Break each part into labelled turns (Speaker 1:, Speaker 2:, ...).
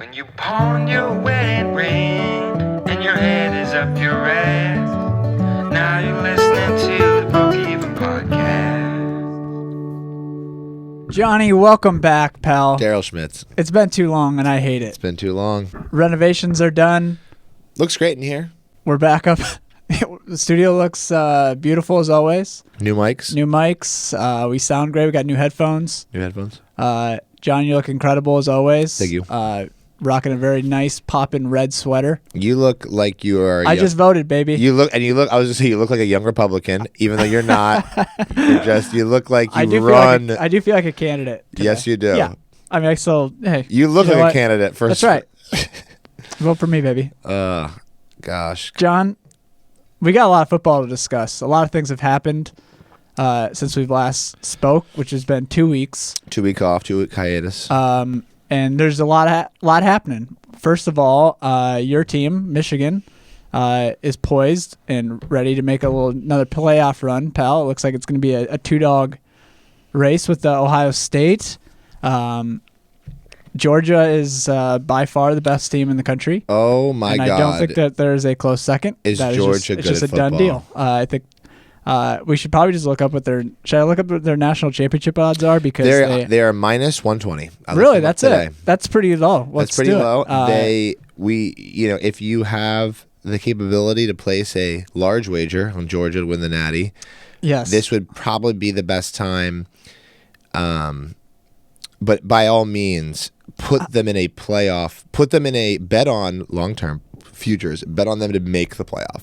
Speaker 1: When you pawn your wedding ring and your head is up your ass. Now you're listening to the Broke Even Podcast.
Speaker 2: Johnny, welcome back, pal.
Speaker 3: Daryl Schmitz.
Speaker 2: It's been too long and I hate it.
Speaker 3: It's been too long.
Speaker 2: Renovations are done.
Speaker 3: Looks great in here.
Speaker 2: We're back up. The studio looks beautiful as always.
Speaker 3: New mics.
Speaker 2: New mics. We sound great. We got new headphones.
Speaker 3: New headphones.
Speaker 2: John, you look incredible as always.
Speaker 3: Thank you.
Speaker 2: Rocking a very nice poppin' red sweater.
Speaker 3: You look like you are.
Speaker 2: I just voted, baby.
Speaker 3: You look. I was just saying, you look like a young Republican, even though you're not. You look like you run.
Speaker 2: I do feel like a candidate today.
Speaker 3: Yes, you do.
Speaker 2: Yeah. I mean, hey.
Speaker 3: You look like a candidate for.
Speaker 2: That's right. Vote for me, baby.
Speaker 3: Gosh.
Speaker 2: John, we got a lot of football to discuss. A lot of things have happened since we last spoke, which has been 2 weeks.
Speaker 3: 2 week off, 2 week hiatus.
Speaker 2: And there's a lot happening. First of all, your team, Michigan, is poised and ready to make another playoff run, pal. It looks like it's going to be a two-dog race with Ohio State. Georgia is by far the best team in the country.
Speaker 3: Oh, my God.
Speaker 2: And I don't think that there's a close second.
Speaker 3: Is Georgia good
Speaker 2: It's just
Speaker 3: at
Speaker 2: a done
Speaker 3: football?
Speaker 2: deal. I think we should probably just look up what should I look up what their national championship odds are? Because
Speaker 3: they are minus 120.
Speaker 2: Really? That's it? That's pretty low.
Speaker 3: That's pretty low. If you have the capability to place a large wager on Georgia to win the Natty,
Speaker 2: yes,
Speaker 3: this would probably be the best time. But by all means, put them in a playoff. Put them in a bet on long-term futures. Bet on them to make the playoff.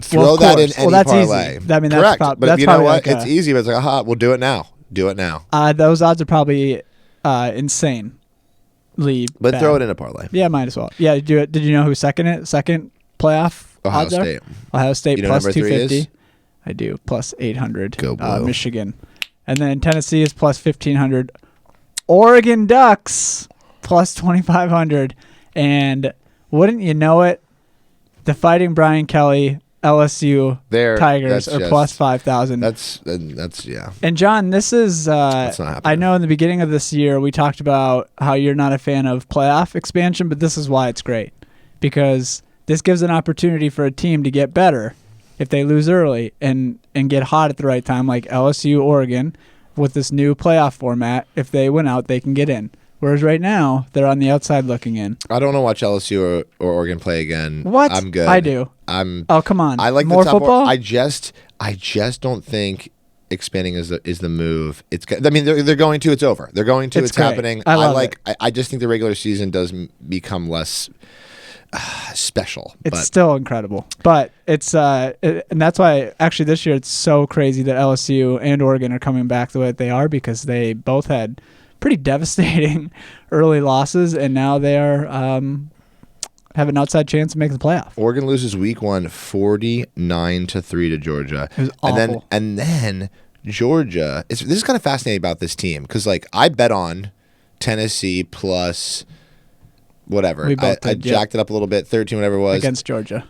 Speaker 3: Throw that in any parlay.
Speaker 2: Easy. I mean,
Speaker 3: correct. But you know what?
Speaker 2: Like
Speaker 3: it's easy, but it's like, aha, we'll do it now. Do it now.
Speaker 2: Those odds are probably insanely
Speaker 3: But
Speaker 2: bad.
Speaker 3: throw it in a parlay.
Speaker 2: Yeah, might as well. Yeah, do it. Did you know who second playoff
Speaker 3: Ohio
Speaker 2: odds
Speaker 3: State.
Speaker 2: are? Ohio State
Speaker 3: You know
Speaker 2: plus
Speaker 3: number 3
Speaker 2: 250.
Speaker 3: is?
Speaker 2: I do. Plus 800.
Speaker 3: Go Blue.
Speaker 2: Michigan. And then Tennessee is plus 1,500. Oregon Ducks plus 2,500. And wouldn't you know it, the Fighting Brian Kelly LSU Tigers are plus 5,000.
Speaker 3: That's yeah.
Speaker 2: And John, this is
Speaker 3: That's not happening.
Speaker 2: I know in the beginning of this year we talked about how you're not a fan of playoff expansion, but this is why it's great. Because this gives an opportunity for a team to get better if they lose early and get hot at the right time, like LSU, Oregon, with this new playoff format. If they win out, they can get in. Whereas right now, they're on the outside looking in.
Speaker 3: I don't want to watch LSU or Oregon play again.
Speaker 2: What?
Speaker 3: I'm good.
Speaker 2: I do. Oh, come on.
Speaker 3: I like
Speaker 2: more
Speaker 3: the top
Speaker 2: football.
Speaker 3: I just don't think expanding is the move. I mean, they're going to. It's over. They're going to. It's
Speaker 2: great.
Speaker 3: happening.
Speaker 2: I love it.
Speaker 3: I just think the regular season does become less special.
Speaker 2: It's still incredible, but it's and that's why actually this year it's so crazy that LSU and Oregon are coming back the way that they are, because they both had pretty devastating early losses, and now they are have an outside chance to make the playoff.
Speaker 3: Oregon loses week 1 49-3 to Georgia.
Speaker 2: It was awful.
Speaker 3: And then Georgia. This is kind of fascinating about this team, because like I bet on Tennessee plus whatever.
Speaker 2: We both
Speaker 3: I
Speaker 2: did,
Speaker 3: jacked it up a little bit, 13, whatever it was.
Speaker 2: Against Georgia.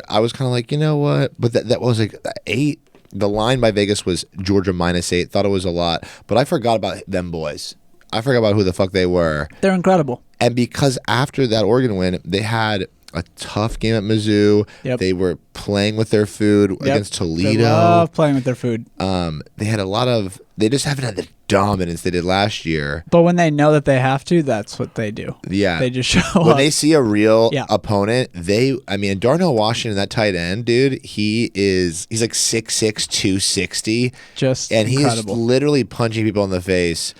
Speaker 3: I was kind of like, you know what? But that was like 8. The line by Vegas was Georgia minus 8. Thought it was a lot. But I forgot about them boys. I forgot about who the fuck they were.
Speaker 2: They're incredible.
Speaker 3: And because after that Oregon win, they had a tough game at Mizzou.
Speaker 2: Yep.
Speaker 3: They were playing with their food against Toledo.
Speaker 2: They love playing with their food.
Speaker 3: They had they just haven't had the dominance they did last year.
Speaker 2: But when they know that they have to, that's what they do.
Speaker 3: Yeah.
Speaker 2: They just show
Speaker 3: when
Speaker 2: up.
Speaker 3: they see a real opponent, Darnell Washington, that tight end, dude, he's like 6'6", 260.
Speaker 2: Just
Speaker 3: and
Speaker 2: incredible.
Speaker 3: He's literally punching people in the face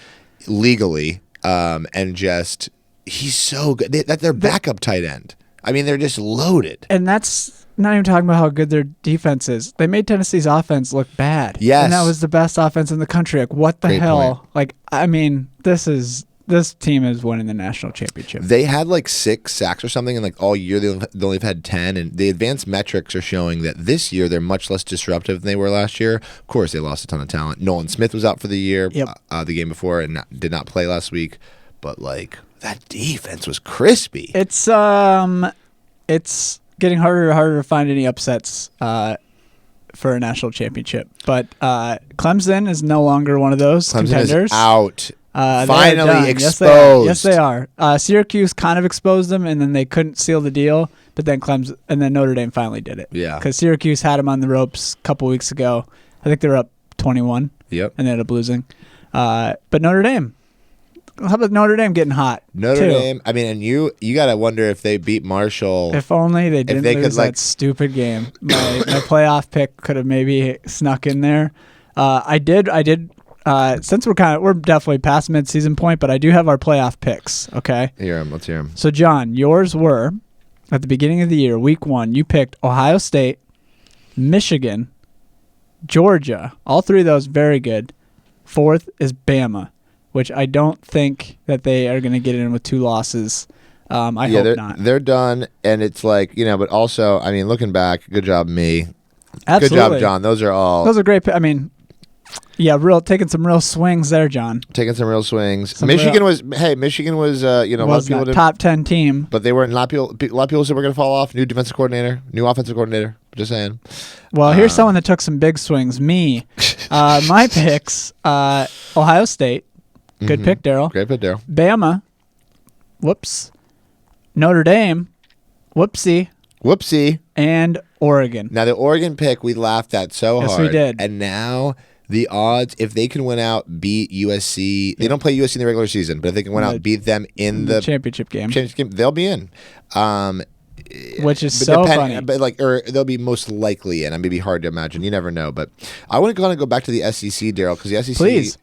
Speaker 3: legally, and just he's so good. That's their backup tight end. I mean, they're just loaded.
Speaker 2: And that's not even talking about how good their defense is. They made Tennessee's offense look bad.
Speaker 3: Yes.
Speaker 2: And that was the best offense in the country. Like, what the
Speaker 3: Great
Speaker 2: hell?
Speaker 3: point.
Speaker 2: Like, I mean, this team is winning the national championship.
Speaker 3: They had like 6 sacks or something, and like all year they only have had 10. And the advanced metrics are showing that this year they're much less disruptive than they were last year. Of course, they lost a ton of talent. Nolan Smith was out for the year, the game before, and did not play last week. But like that defense was crispy.
Speaker 2: It's getting harder and harder to find any upsets for a national championship. But Clemson is no longer one of those
Speaker 3: Clemson
Speaker 2: contenders.
Speaker 3: is out. Finally
Speaker 2: done.
Speaker 3: exposed.
Speaker 2: Yes, they are. Syracuse kind of exposed them, and then they couldn't seal the deal. But then then Notre Dame finally did it.
Speaker 3: Yeah.
Speaker 2: Because Syracuse had them on the ropes a couple weeks ago. I think they were up 21.
Speaker 3: Yep.
Speaker 2: And they ended up losing. But Notre Dame. How about Notre Dame getting hot?
Speaker 3: Notre
Speaker 2: too?
Speaker 3: Dame. I mean, and you got to wonder if they beat Marshall.
Speaker 2: If only they didn't
Speaker 3: they
Speaker 2: lose
Speaker 3: could, like-
Speaker 2: that stupid game. My playoff pick could have maybe snuck in there. I did. Since we're definitely past midseason point, but I do have our playoff picks. Okay.
Speaker 3: Let's hear them.
Speaker 2: So John, yours were at the beginning of the year, week 1. You picked Ohio State, Michigan, Georgia. All three of those very good. 4th is Bama, which I don't think that they are going to get in with 2 losses. I hope not.
Speaker 3: They're done, and it's like, but also, I mean, looking back, good job, me.
Speaker 2: Absolutely.
Speaker 3: Good job, John. Those are
Speaker 2: great. I mean, yeah, taking some real swings there, John.
Speaker 3: taking some real swings. Michigan was a lot of
Speaker 2: Was
Speaker 3: people
Speaker 2: not top 10 team.
Speaker 3: but they weren't. A lot of people said we're going to fall off. New defensive coordinator, new offensive coordinator. Just saying.
Speaker 2: Well, here's someone that took some big swings. Me. My picks, Ohio State. Good pick, Daryl.
Speaker 3: Great pick, Daryl.
Speaker 2: Bama. Whoops. Notre Dame. Whoopsie.
Speaker 3: Whoopsie.
Speaker 2: And Oregon.
Speaker 3: Now the Oregon pick we laughed at so
Speaker 2: Yes,
Speaker 3: hard.
Speaker 2: we did.
Speaker 3: And now the odds, if they can win out, beat USC. They don't play USC in the regular season, but if they can win out, beat them in the
Speaker 2: championship game.
Speaker 3: they'll be in.
Speaker 2: Which is
Speaker 3: But
Speaker 2: so funny.
Speaker 3: But or they'll be most likely in. I mean, it'd be hard to imagine. You never know. But I want to kind of go back to the SEC, Daryl, because the SEC
Speaker 2: Please.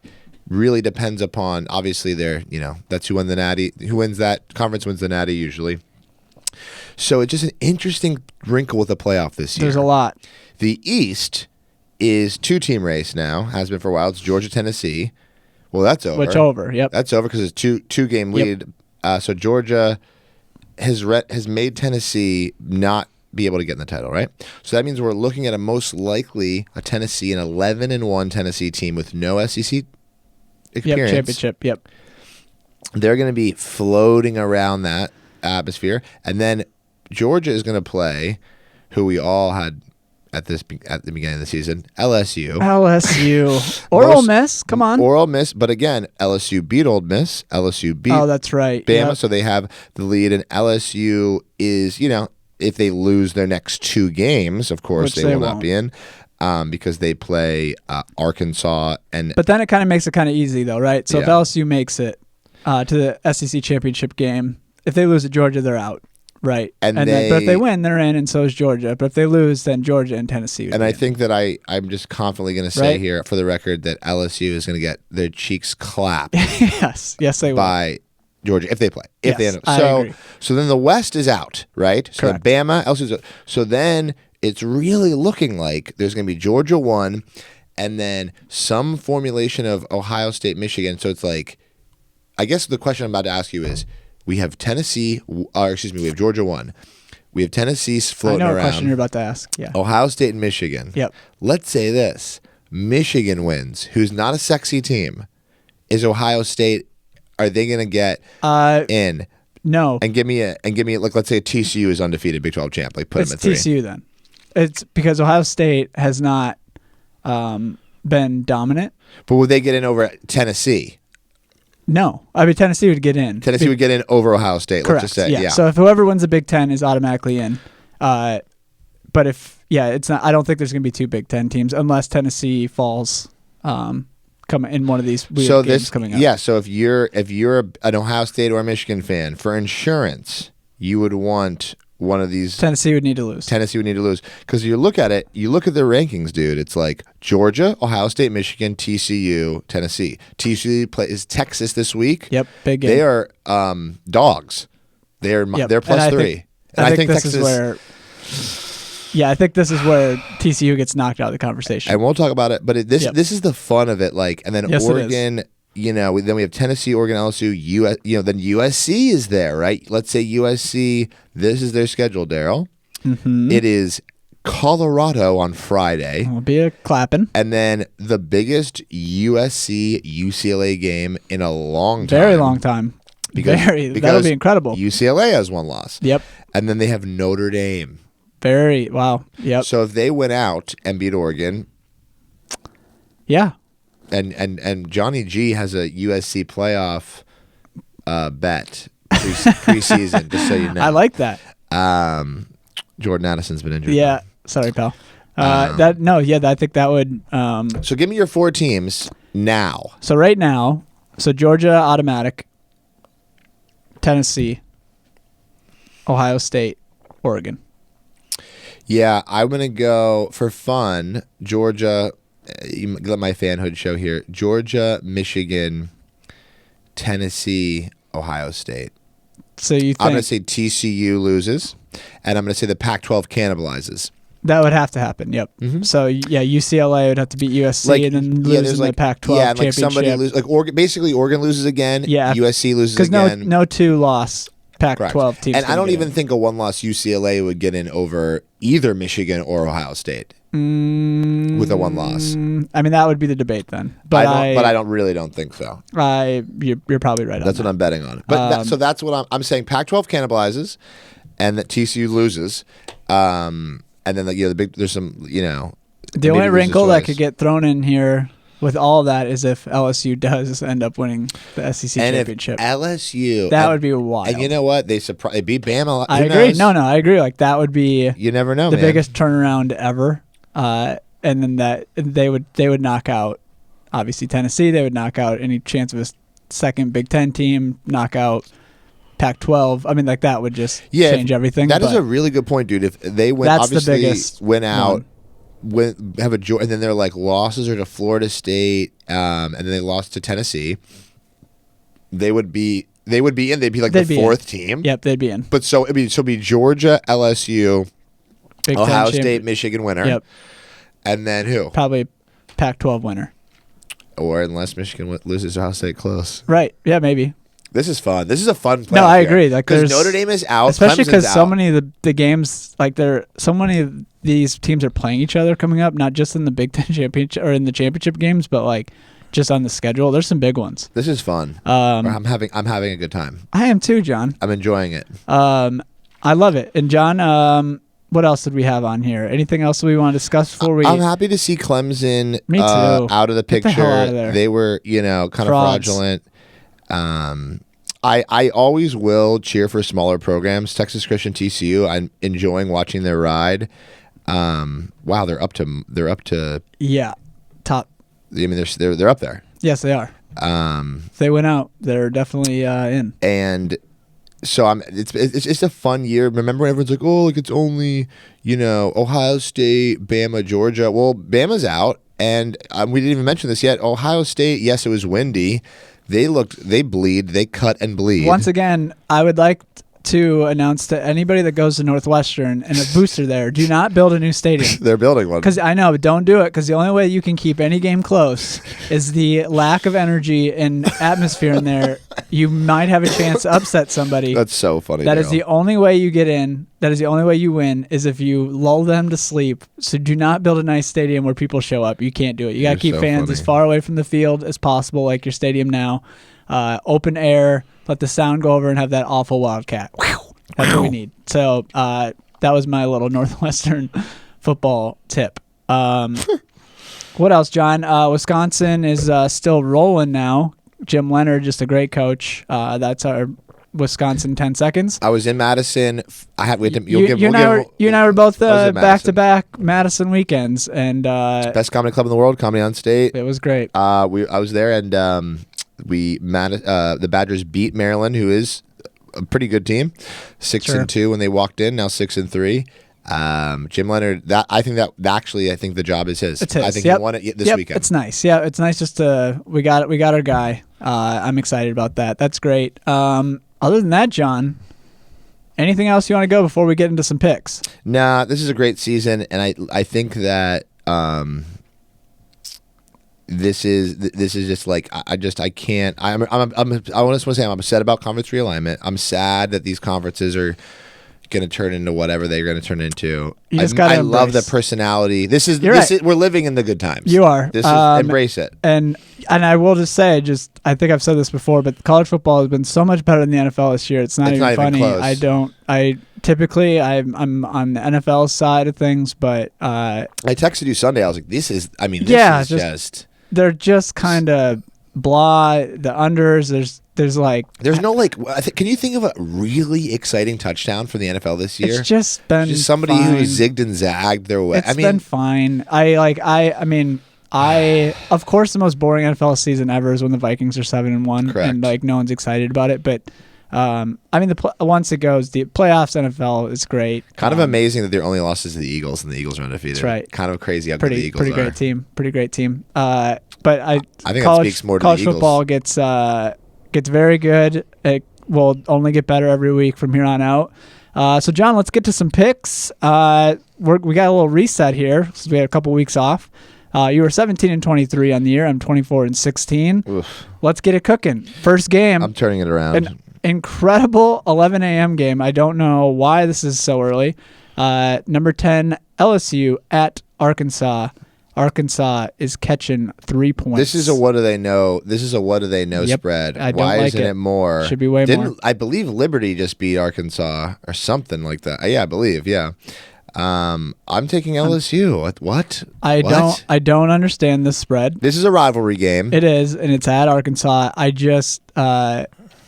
Speaker 3: really depends upon, obviously, that's who won the Natty. Who wins that conference wins the Natty usually. So it's just an interesting wrinkle with the playoff this year.
Speaker 2: There's a lot.
Speaker 3: The East is 2-team race now. Has been for a while. It's Georgia, Tennessee. Well, that's over.
Speaker 2: Which over? Yep.
Speaker 3: That's over because it's two game lead. So Georgia has made Tennessee not be able to get in the title, right? So that means we're looking at a most likely an 11-1 Tennessee team with no SEC experience.
Speaker 2: Yep. Championship. Yep.
Speaker 3: They're going to be floating around that atmosphere, and then Georgia is going to play who we all had at the beginning of the season, LSU.
Speaker 2: Or Ole Miss. Come on.
Speaker 3: Or Ole Miss, but again, LSU beat Ole Miss. LSU beat
Speaker 2: that's right.
Speaker 3: Bama,
Speaker 2: Yep.
Speaker 3: so they have the lead, and LSU is, if they lose their next 2 games, of course,
Speaker 2: Which
Speaker 3: they will
Speaker 2: won't.
Speaker 3: not be in because they play Arkansas.
Speaker 2: But then it kind of makes it kind of easy, though, right? So if
Speaker 3: Yeah.
Speaker 2: LSU makes it to the SEC championship game, if they lose to Georgia, they're out, right?
Speaker 3: And
Speaker 2: but if they win, they're in, and so is Georgia. But if they lose, then Georgia and Tennessee.
Speaker 3: And I think that I'm just confidently going to say here for the record that LSU is going to get their cheeks clapped
Speaker 2: yes, they will.
Speaker 3: by Georgia if they play. If they end up.
Speaker 2: I agree.
Speaker 3: So then the West is out, right? So
Speaker 2: Correct.
Speaker 3: Bama, LSU's out. So then it's really looking like there's going to be Georgia 1 and then some formulation of Ohio State, Michigan. So it's like, I guess the question I'm about to ask you is, we have we have Georgia 1. We have Tennessee floating
Speaker 2: I know
Speaker 3: around.
Speaker 2: what question you're about to ask. Yeah.
Speaker 3: Ohio State and Michigan.
Speaker 2: Yep.
Speaker 3: Let's say this. Michigan wins, who's not a sexy team. Is Ohio State, are they going to get in?
Speaker 2: No.
Speaker 3: And give me like, let's say TCU is undefeated Big 12 champ. Like, put
Speaker 2: It's
Speaker 3: them at 3.
Speaker 2: TCU then. It's because Ohio State has not been dominant.
Speaker 3: But would they get in over Tennessee?
Speaker 2: No. I mean, Tennessee would get in.
Speaker 3: Tennessee would get in over Ohio State,
Speaker 2: Correct.
Speaker 3: let's just say. Yeah.
Speaker 2: So if whoever wins the Big Ten is automatically in. But it's not. I don't think there's going to be 2 Big Ten teams unless Tennessee falls come in one of these weird games coming up.
Speaker 3: Yeah, so if you're an Ohio State or a Michigan fan, for insurance, you would want one of these.
Speaker 2: Tennessee would need to lose.
Speaker 3: Tennessee would need to lose because you look at it. You look at their rankings, dude. It's like Georgia, Ohio State, Michigan, TCU, Tennessee. TCU plays Texas this week.
Speaker 2: Yep, big game.
Speaker 3: They are dogs. They're plus 3.
Speaker 2: I think this
Speaker 3: Texas
Speaker 2: is where. Yeah, I think this is where TCU gets knocked out of the conversation.
Speaker 3: And we'll talk about it, but this is the fun of it. Like, and then
Speaker 2: Yes,
Speaker 3: Oregon. Then we have Tennessee, Oregon, LSU, then USC is there, right? Let's say USC, this is their schedule, Daryl.
Speaker 2: Mm-hmm.
Speaker 3: It is Colorado on Friday.
Speaker 2: It'll be a clapping.
Speaker 3: And then the biggest USC-UCLA game in a long time.
Speaker 2: Very long time. That'll be incredible.
Speaker 3: UCLA has 1 loss.
Speaker 2: Yep.
Speaker 3: And then they have Notre Dame.
Speaker 2: Wow. Yep.
Speaker 3: So if they win out and beat Oregon.
Speaker 2: Yeah.
Speaker 3: And Johnny G has a USC playoff bet preseason, just so you know.
Speaker 2: I like that.
Speaker 3: Jordan Addison's been injured.
Speaker 2: Yeah. Sorry, pal. I think that would.
Speaker 3: So give me your 4 teams now.
Speaker 2: So right now, Georgia automatic, Tennessee, Ohio State, Oregon.
Speaker 3: Yeah, I'm gonna go for fun. Georgia. You let my fanhood show here. Georgia, Michigan, Tennessee, Ohio State.
Speaker 2: So you think
Speaker 3: I'm going to say TCU loses, and I'm going to say the Pac-12 cannibalizes.
Speaker 2: that would have to happen? Yep.
Speaker 3: Mm-hmm.
Speaker 2: So yeah, UCLA would have to beat USC and then lose in the Pac-12
Speaker 3: and
Speaker 2: championship.
Speaker 3: Somebody loses. Basically, Oregon loses again.
Speaker 2: Yeah.
Speaker 3: USC loses
Speaker 2: because
Speaker 3: again.
Speaker 2: no 2-loss Pac-12 teams.
Speaker 3: And I don't even think a 1-loss UCLA would get in over either Michigan or Ohio State with a 1-loss.
Speaker 2: I mean, that would be the debate then. But
Speaker 3: I don't think so.
Speaker 2: You're probably right.
Speaker 3: That's what I'm betting on. But so that's what I'm saying. Pac-12 cannibalizes, and that TCU loses. And then there's some
Speaker 2: the only wrinkle that could get thrown in here with all that is if LSU does end up winning the SEC championship.
Speaker 3: If LSU,
Speaker 2: that would be wild.
Speaker 3: And you know what? They beat Bama.
Speaker 2: I agree. No, I agree. Like that would be.
Speaker 3: You never know.
Speaker 2: The biggest turnaround ever. And then that they would knock out, obviously Tennessee. They would knock out any chance of a second Big Ten team. Knock out Pac-12. I mean, like that would just change everything.
Speaker 3: That is a really good point, dude. If they win,
Speaker 2: that's
Speaker 3: obviously
Speaker 2: the biggest
Speaker 3: win out. And then they're like losses are to Florida State, and then they lost to Tennessee. They would be in. They'd be like the 4th team.
Speaker 2: Yep, they'd be in.
Speaker 3: But it'd be Georgia, LSU,
Speaker 2: Big
Speaker 3: Ohio State, Michigan winner.
Speaker 2: Yep.
Speaker 3: And then who?
Speaker 2: Probably Pac-12 winner.
Speaker 3: Or unless Michigan loses, Ohio State close.
Speaker 2: Right. Yeah, maybe.
Speaker 3: This is fun. This is a fun playoff.
Speaker 2: No, I agree. Like
Speaker 3: because Notre Dame is out,
Speaker 2: especially because so
Speaker 3: out.
Speaker 2: many of the games, like so many of these teams are playing each other coming up, not just in the Big Ten championship or in the championship games, but like just on the schedule. There's some big ones.
Speaker 3: This is fun. I'm having a good time.
Speaker 2: I am too, John.
Speaker 3: I'm enjoying it.
Speaker 2: I love it. And John, what else did we have on here? Anything else we want to discuss before we?
Speaker 3: I'm happy to see Clemson
Speaker 2: Me too.
Speaker 3: Out of the picture.
Speaker 2: Get the hell out of there.
Speaker 3: They were, kind
Speaker 2: Frauds.
Speaker 3: of fraudulent. I always will cheer for smaller programs. Texas Christian, TCU. I'm enjoying watching their ride. Wow, they're up to
Speaker 2: top.
Speaker 3: I mean, they're up there.
Speaker 2: Yes, they are. If they went out, they're definitely in.
Speaker 3: And so it's a fun year. Remember when everyone's like, oh, like it's only Ohio State, Bama, Georgia. Well, Bama's out, and we didn't even mention this yet. Ohio State, yes, it was windy. They bleed. They cut and bleed.
Speaker 2: Once again, I would like to announce to anybody that goes to Northwestern and a booster there, do not build a new stadium.
Speaker 3: They're building one.
Speaker 2: Because I know, but don't do it, because the only way you can keep any game close is the lack of energy and atmosphere in there. You might have a chance to upset somebody.
Speaker 3: That's so funny.
Speaker 2: That is the only way you get in. That is the only way you win, is if you lull them to sleep. So do not build a nice stadium where people show up. You can't do it. You got to keep fans as far away from the field as possible, like your stadium now. Open air. Let the sound go over and have that awful Wildcat. That's what we need. So that was my little Northwestern football tip. What else, John? Wisconsin is still rolling now. Jim Leonard, just a great coach. That's our Wisconsin 10 seconds.
Speaker 3: I was in Madison.
Speaker 2: You and I were both back-to-back Madison weekends, and
Speaker 3: best comedy club in the world, Comedy on State.
Speaker 2: It was great.
Speaker 3: I was there, and the Badgers beat Maryland, who is a pretty good team, 6-2 when they walked in. Now 6-3. Jim Leonard. I think the job is his.
Speaker 2: It's his.
Speaker 3: I think he won it this weekend.
Speaker 2: It's nice. Yeah, it's nice just to we got our guy. I'm excited about that. That's great. Other than that, John, anything else you want to go before we get into some picks?
Speaker 3: Nah, this is a great season, and I think that this is just like I can't. I want to say I'm upset about conference realignment. I'm sad that these conferences are going to turn into whatever they're going to turn into. I love the personality. We're living in the good times.
Speaker 2: You are.
Speaker 3: Embrace it.
Speaker 2: And I will just say, I think I've said this before, but college football has been so much better than the NFL this year. It's not even funny.
Speaker 3: Close.
Speaker 2: I'm on the NFL side of things, but
Speaker 3: I texted you Sunday. I was like, this is just
Speaker 2: they're just kind of blah. The unders, there's
Speaker 3: no can you think of a really exciting touchdown from the NFL this year?
Speaker 2: It's just been
Speaker 3: just somebody
Speaker 2: fine.
Speaker 3: who zigged and zagged their way.
Speaker 2: It's been fine. I of course the most boring NFL season ever is when the Vikings are 7-1
Speaker 3: Correct.
Speaker 2: and like no one's excited about it. But once it goes, the playoffs NFL is great.
Speaker 3: Kind of amazing that their only losses to the Eagles and the Eagles are undefeated.
Speaker 2: That's right.
Speaker 3: Kind of crazy how good the Eagles are.
Speaker 2: Pretty great team. But I
Speaker 3: think
Speaker 2: college,
Speaker 3: that speaks more to
Speaker 2: college
Speaker 3: the Eagles.
Speaker 2: football gets very good. It will only get better every week from here on out. So John, let's get to some picks. We got a little reset here since we had a couple weeks off. You were 17-23 on the year. I'm 24-16.
Speaker 3: Oof.
Speaker 2: Let's get it cooking. First game.
Speaker 3: I'm turning it around.
Speaker 2: An incredible 11 a.m. game. I don't know why this is so early. Number 10 LSU at Arkansas. Arkansas is catching 3 points.
Speaker 3: This is a what do they know?
Speaker 2: Yep.
Speaker 3: Spread.
Speaker 2: I don't
Speaker 3: Why
Speaker 2: like
Speaker 3: isn't it more?
Speaker 2: Should be way more.
Speaker 3: I believe Liberty just beat Arkansas or something like that. Yeah, I believe. Yeah. I'm taking LSU. What?
Speaker 2: I don't understand this spread.
Speaker 3: This is a rivalry game.
Speaker 2: It is, and it's at Arkansas.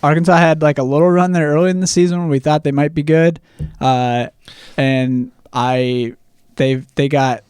Speaker 2: Arkansas had like a little run there early in the season when we thought they might be good, and they got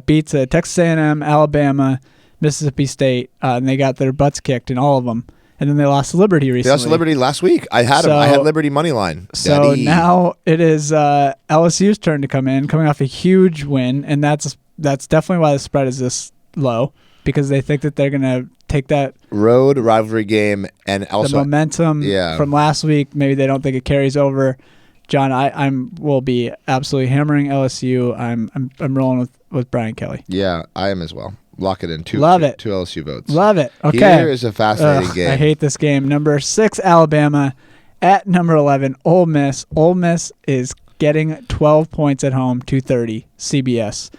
Speaker 2: beat to Texas A&M, Alabama, Mississippi State, and they got their butts kicked in all of them. And then they lost to Liberty recently.
Speaker 3: They lost to Liberty last week. I had them. I had Liberty money line.
Speaker 2: So now it is LSU's turn to come in, coming off a huge win, and that's definitely why the spread is this low, because they think that they're going to take that
Speaker 3: road rivalry game and also
Speaker 2: the momentum from last week. Maybe they don't think it carries over. John, I will be absolutely hammering LSU. I'm rolling with Brian Kelly.
Speaker 3: Yeah, I am as well. Lock it in. Two LSU votes.
Speaker 2: Love it. Okay.
Speaker 3: Here is a fascinating game.
Speaker 2: I hate this game. Number 6, Alabama at number 11, Ole Miss. Ole Miss is getting 12 points at home, 230 CBS.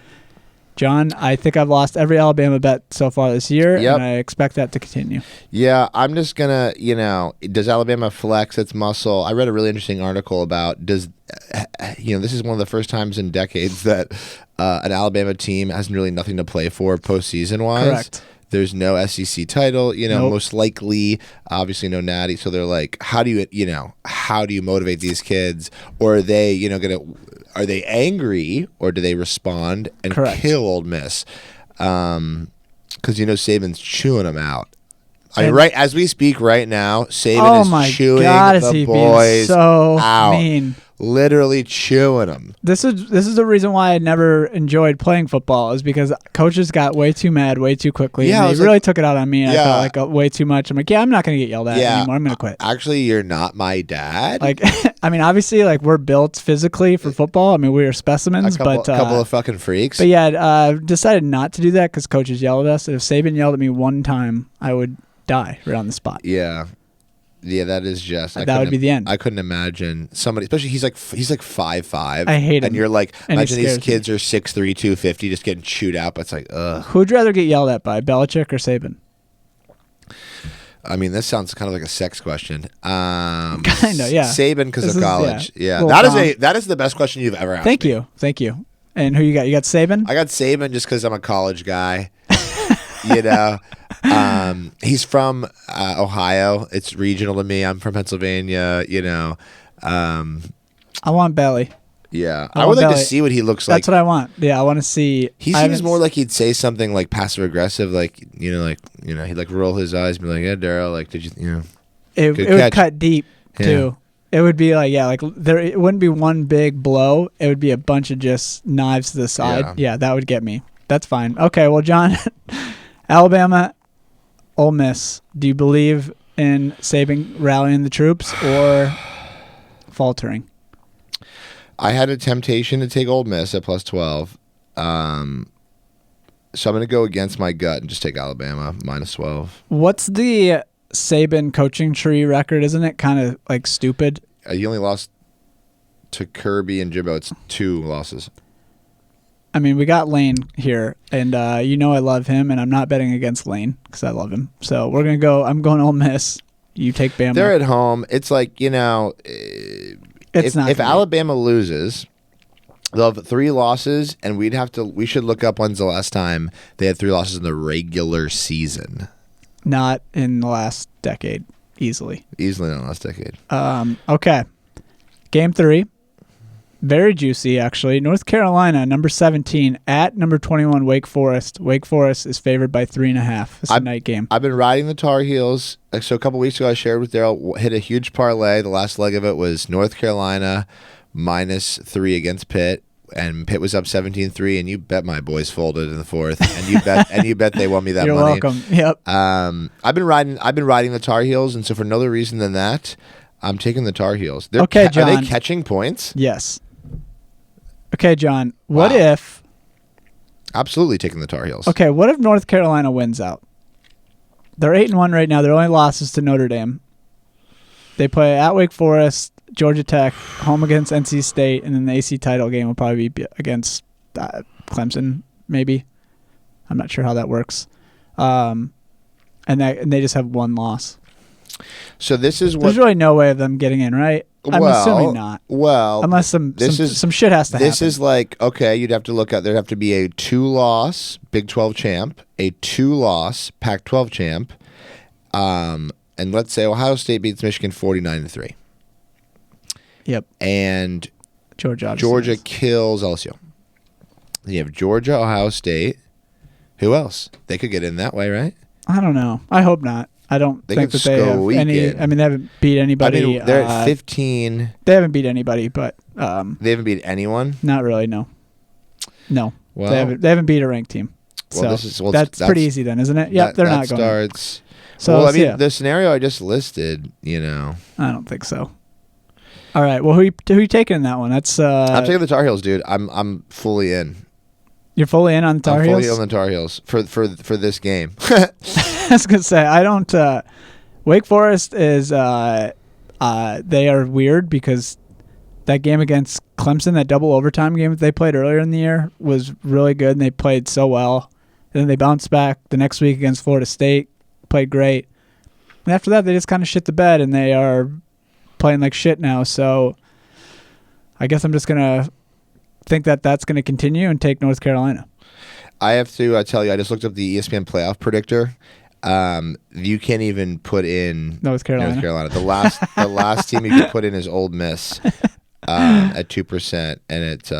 Speaker 2: John, I think I've lost every Alabama bet so far this year, and I expect that to continue.
Speaker 3: Yeah, I'm just going to, does Alabama flex its muscle? I read a really interesting article about this is one of the first times in decades that an Alabama team has really nothing to play for postseason-wise.
Speaker 2: Correct.
Speaker 3: There's no SEC title,
Speaker 2: Nope.
Speaker 3: most likely, obviously no natty. So they're like, how do you motivate these kids? Or are they, are they angry or do they respond and kill Ole Miss? Because Saban's chewing them out. I mean, right as we speak right now, Saban is chewing the boys
Speaker 2: so
Speaker 3: out.
Speaker 2: Mean.
Speaker 3: Literally chewing them.
Speaker 2: This is the reason why I never enjoyed playing football, is because coaches got way too mad way too quickly.
Speaker 3: Yeah,
Speaker 2: and they really took it out on me. And
Speaker 3: yeah.
Speaker 2: I felt like way too much. I'm like, I'm not going to get yelled at anymore. I'm going to quit.
Speaker 3: Actually, you're not my dad.
Speaker 2: Like, I mean, obviously, like, we're built physically for football. I mean, we are specimens,
Speaker 3: a couple of fucking freaks.
Speaker 2: But yeah, decided not to do that because coaches yelled at us. If Saban yelled at me one time, I would die right on the spot.
Speaker 3: Yeah. Yeah, that is just
Speaker 2: that would be the end.
Speaker 3: I couldn't imagine somebody, especially he's like 5'5".
Speaker 2: I hate him.
Speaker 3: And you're like,
Speaker 2: and
Speaker 3: imagine these kids are 6'3", 250, just getting chewed out. But it's like, ugh.
Speaker 2: Who'd you rather get yelled at by, Belichick or Saban?
Speaker 3: I mean, this sounds kind of like a sex question.
Speaker 2: Kind of, yeah.
Speaker 3: Saban because of college. Yeah, that is the best question you've ever asked.
Speaker 2: Thank you. And who you got? You got Saban?
Speaker 3: I got Saban just because I'm a college guy. He's from Ohio. It's regional to me. I'm from Pennsylvania.
Speaker 2: I want Belly.
Speaker 3: Yeah, I would like to see what he looks like.
Speaker 2: That's what I want. Yeah, I want to see.
Speaker 3: He seems more like he'd say something like passive aggressive, he'd like roll his eyes and be like, "Yeah, Daryl, like, did you
Speaker 2: It would cut deep too. It would be like, it wouldn't be one big blow. It would be a bunch of just knives to the side. Yeah, that would get me. That's fine. Okay, well, John, Alabama, Ole Miss. Do you believe in Saban rallying the troops or faltering?
Speaker 3: I had a temptation to take Ole Miss at plus 12. So I'm going to go against my gut and just take Alabama minus 12.
Speaker 2: What's the Saban coaching tree record? Isn't it kind of like stupid?
Speaker 3: He only lost to Kirby and Jimbo. It's 2 losses.
Speaker 2: I mean, we got Lane here, and I love him, and I'm not betting against Lane because I love him. So we're going to go. I'm going Ole Miss. You take Bama.
Speaker 3: They're at home. It's like,
Speaker 2: It's not
Speaker 3: if Alabama loses, They'll have 3 losses, and we should look up when's the last time they had 3 losses in the regular season.
Speaker 2: Not in the last decade, easily.
Speaker 3: Easily not in the last decade.
Speaker 2: Okay. Game 3. Very juicy, actually. North Carolina, number 17, at number 21, Wake Forest. Wake Forest is favored by 3.5. It's a night game.
Speaker 3: I've been riding the Tar Heels. So a couple weeks ago, I shared with Daryl, hit a huge parlay. The last leg of it was North Carolina -3 against Pitt, and Pitt was up 17-3, and you bet my boys folded in the fourth, and you bet they won me that
Speaker 2: You're
Speaker 3: money.
Speaker 2: welcome. Yep.
Speaker 3: I've been riding the Tar Heels, and so for no other reason than that, I'm taking the Tar Heels.
Speaker 2: Okay, John.
Speaker 3: Are they catching points?
Speaker 2: Yes. Okay, John. What
Speaker 3: Wow.
Speaker 2: if?
Speaker 3: Absolutely taking the Tar Heels.
Speaker 2: Okay, what if North Carolina wins out? They're 8-1 right now. Their only losses to Notre Dame. They play at Wake Forest, Georgia Tech, home against NC State, and then the AC title game will probably be against Clemson, maybe. I'm not sure how that works. And they just have 1 loss.
Speaker 3: So this is what.
Speaker 2: There's really no way of them getting in, right? I'm assuming not.
Speaker 3: Well,
Speaker 2: Unless some shit has to happen.
Speaker 3: This is like, okay, you'd have to look at, there'd have to be a 2-loss Big 12 champ, a 2-loss Pac-12 champ, and let's say Ohio State beats Michigan 49-3.
Speaker 2: Yep.
Speaker 3: And
Speaker 2: Georgia
Speaker 3: kills LSU. Then you have Georgia, Ohio State. Who else? They could get in that way, right?
Speaker 2: I don't know. I hope not. I don't think that they have any.
Speaker 3: In.
Speaker 2: I mean, they haven't beat anybody.
Speaker 3: I mean, they're at 15.
Speaker 2: They haven't beat anybody, but
Speaker 3: they haven't beat anyone.
Speaker 2: Not really. No.
Speaker 3: Well,
Speaker 2: they haven't beat a ranked team.
Speaker 3: Well,
Speaker 2: so that's pretty easy then, isn't it? Yep, they're not going.
Speaker 3: Starts.
Speaker 2: So
Speaker 3: well, I mean, the scenario I just listed,
Speaker 2: I don't think so. All right. Well, who you taking in that one? That's.
Speaker 3: I'm taking the Tar Heels, dude. I'm fully in.
Speaker 2: You're fully in on the Tar Heels?
Speaker 3: I'm fully in on the Tar Heels for this game.
Speaker 2: I was gonna say I don't. Wake Forest is they are weird because that game against Clemson, that double overtime game that they played earlier in the year, was really good, and they played so well. And then they bounced back the next week against Florida State, played great. And after that, they just kind of shit the bed, and they are playing like shit now. So I guess I'm just gonna think that that's going to continue and take North Carolina.
Speaker 3: I have to tell you, I just looked up the ESPN playoff predictor. You can't even put in
Speaker 2: North Carolina.
Speaker 3: The last team you can put in is Ole Miss at 2%, and it's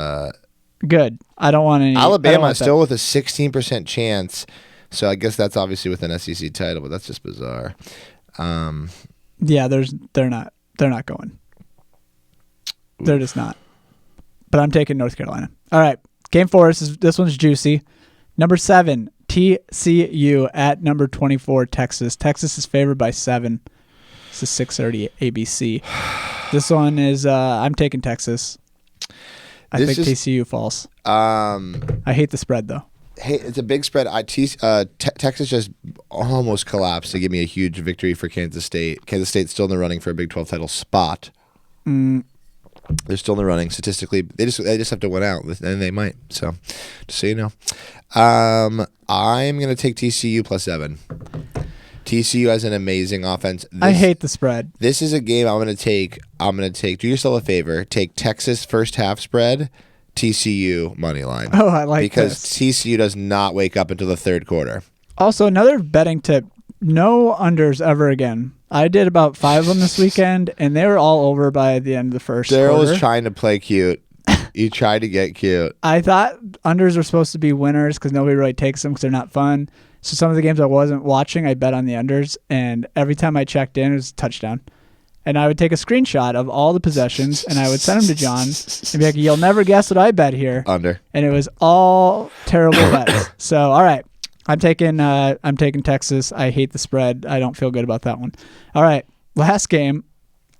Speaker 2: good. I don't want any.
Speaker 3: Alabama still with a 16% chance. So I guess that's obviously with an SEC title, but that's just bizarre.
Speaker 2: Yeah, they're not going. They're just not. But I'm taking North Carolina. All right. Game 4. This one's juicy. Number 7, TCU at number 24, Texas. Texas is favored by 7. It's a 6:30 ABC. This one is I'm taking Texas. I think TCU falls. I hate the spread, though.
Speaker 3: Hey, it's a big spread. Texas just almost collapsed to give me a huge victory for Kansas State. Kansas State's still in the running for a Big 12 title spot. They're still in the running statistically. They just have to win out, and they might. So, just so you know, I'm going to take TCU plus 7. TCU has an amazing offense.
Speaker 2: I hate the spread.
Speaker 3: This is a game I'm going to take. Do yourself a favor. Take Texas first half spread, TCU money line.
Speaker 2: Oh, I like
Speaker 3: because
Speaker 2: this.
Speaker 3: TCU does not wake up until the third quarter.
Speaker 2: Also, another betting tip: no unders ever again. I did about 5 of them this weekend, and they were all over by the end of the first quarter.
Speaker 3: Daryl was trying to play cute. He tried to get cute.
Speaker 2: I thought unders were supposed to be winners because nobody really takes them because they're not fun. So some of the games I wasn't watching, I bet on the unders, and every time I checked in, it was a touchdown. And I would take a screenshot of all the possessions, and I would send them to John and be like, "You'll never guess what I bet here."
Speaker 3: Under.
Speaker 2: And it was all terrible bets. So, all right. I'm taking Texas. I hate the spread. I don't feel good about that one. All right. Last game.